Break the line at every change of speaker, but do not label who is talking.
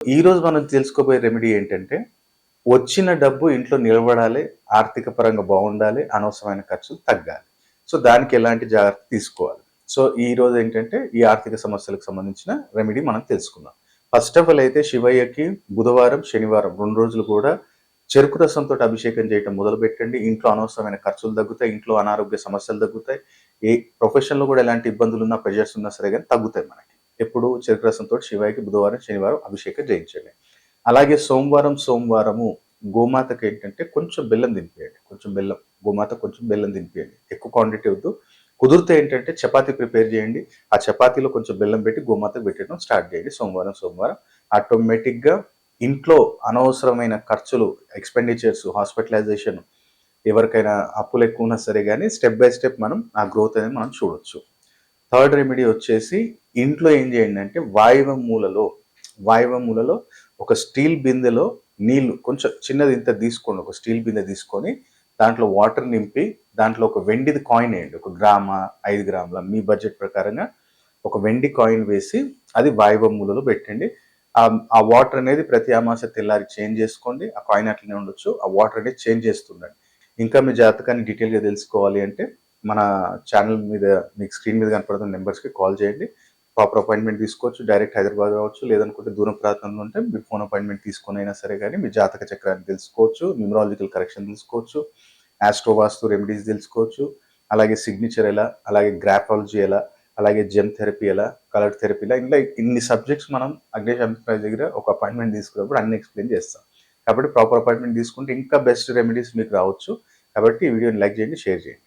ఈరోజు మనం తెలుసుకోబోయే రెమెడీ ఏంటంటే, వచ్చిన డబ్బు ఇంట్లో నిలబడాలి, ఆర్థిక పరంగా బావుండాలి, అనవసరమైన ఖర్చులు తగ్గాలి. సో, దానికి ఎలాంటి జాగ్రత్త తీసుకోవాలి. సో, ఈరోజు ఏంటంటే, ఈ ఆర్థిక సమస్యలకు సంబంధించిన రెమెడీ మనం తెలుసుకుందాం. ఫస్ట్ ఆఫ్ ఆల్ అయితే శివయ్యకి బుధవారం, శనివారం 2 రోజులు కూడా చెరుకు రసంతోటి అభిషేకం చేయటం మొదలుపెట్టండి. ఇంట్లో అనవసరమైన ఖర్చులు తగ్గుతాయి. ఇంట్లో అనారోగ్య సమస్యలు తగ్గుతాయి. ఏ ప్రొఫెషన్‌లో కూడా ఎలాంటి ఇబ్బందులున్నా, ప్రెషర్స్ ఉన్నా సరే గాని తగ్గుతాయి మనకి. ఎప్పుడు చెరుకు రసంతోటి శివయ్యకి బుధవారం, శనివారం అభిషేకం చేయించండి. అలాగే సోమవారము గోమాతకేంటంటే కొంచెం బెల్లం తినిపియండి. కొంచెం బెల్లం. గోమాత కొంచెం బెల్లం తినిపియండి. ఎక్కువ క్వాంటిటీ వద్దు. కుదిరితే ఏంటంటే చపాతీ ప్రిపేర్ చేయండి. ఆ చపాతీలో కొంచెం బెల్లం పెట్టి గోమాతకు పెట్టడం స్టార్ట్ చేయండి సోమవారం. ఆటోమేటిక్‌గా ఇంట్లో అనవసరమైన ఖర్చులు, ఎక్స్‌పెండిచర్స్, హాస్పిటలైజేషన్ ఎవరికైనా అప్పులు ఎక్కువ ఉన్నా సరే గానీ స్టెప్ బై స్టెప్ మనం ఆ గ్రోత్ అనేది మనం చూడొచ్చు. థర్డ్ రెమెడీ వచ్చేసి ఇంట్లో ఏం చేయండి అంటే వాయవ్య మూలలో ఒక స్టీల్ బిందెలో నీళ్లు కొంచెం చిన్నది ఇంత తీసుకోండి. ఒక స్టీల్ బిందె తీసుకొని దాంట్లో వాటర్ నింపి దాంట్లో ఒక వెండిది కాయిన్ వేయండి. 1 గ్రామా, 5 గ్రాముల మీ బడ్జెట్ ప్రకారంగా ఒక వెండి కాయిన్ వేసి అది వాయవ్య మూలలో పెట్టండి. ఆ వాటర్ అనేది ప్రతి అమావాస్య తెల్లారి చేంజ్ చేసుకోండి. ఆ కాయిన్ అట్లనే ఉండొచ్చు. ఆ వాటర్ అనేది చేంజ్ చేస్తుండండి. ఇంకా మీ జాతకాన్ని డీటెయిల్‌గా తెలుసుకోవాలి అంటే మన ఛానల్ మీద మీకు స్క్రీన్ మీద కనపడుతున్న నెంబర్స్‌కి కాల్ చేయండి. ప్రాపర్ అపాయింట్మెంట్ తీసుకోవచ్చు. డైరెక్ట్ హైదరాబాద్ రావచ్చు. లేదనుకుంటే దూరం ప్రాంతంలో ఉంటే మీరు ఫోన్ అపాయింట్మెంట్ తీసుకొనైనా సరే గానీ మీ జాతక చక్రాన్ని తెలుసుకోవచ్చు. న్యూమరాలజికల్ కరెక్షన్ తెలుసుకోవచ్చు. ఆస్ట్రో వాస్తు రెమెడీస్ తెలుసుకోవచ్చు. అలాగే సిగ్నేచర్ ఎలా, అలాగే గ్రాఫాలజీ ఎలా, అలాగే జెమ్ థెరపీ ఎలా, కలర్ థెరపీ ఎలా, ఇలా ఇన్ని సబ్జెక్ట్స్ మనం అగ్నేష్ ఎంటర్ప్రైజ్ దగ్గర ఒక అపాయింట్మెంట్ తీసుకున్నప్పుడు అన్ని ఎక్స్‌ప్లెయిన్ చేస్తాం. కాబట్టి ప్రాపర్ అపాయింట్మెంట్ తీసుకుంటే ఇంకా బెస్ట్ రెమెడీస్ మీకు రావచ్చు. కాబట్టి ఈ వీడియోని లైక్ చేయండి, షేర్ చేయండి.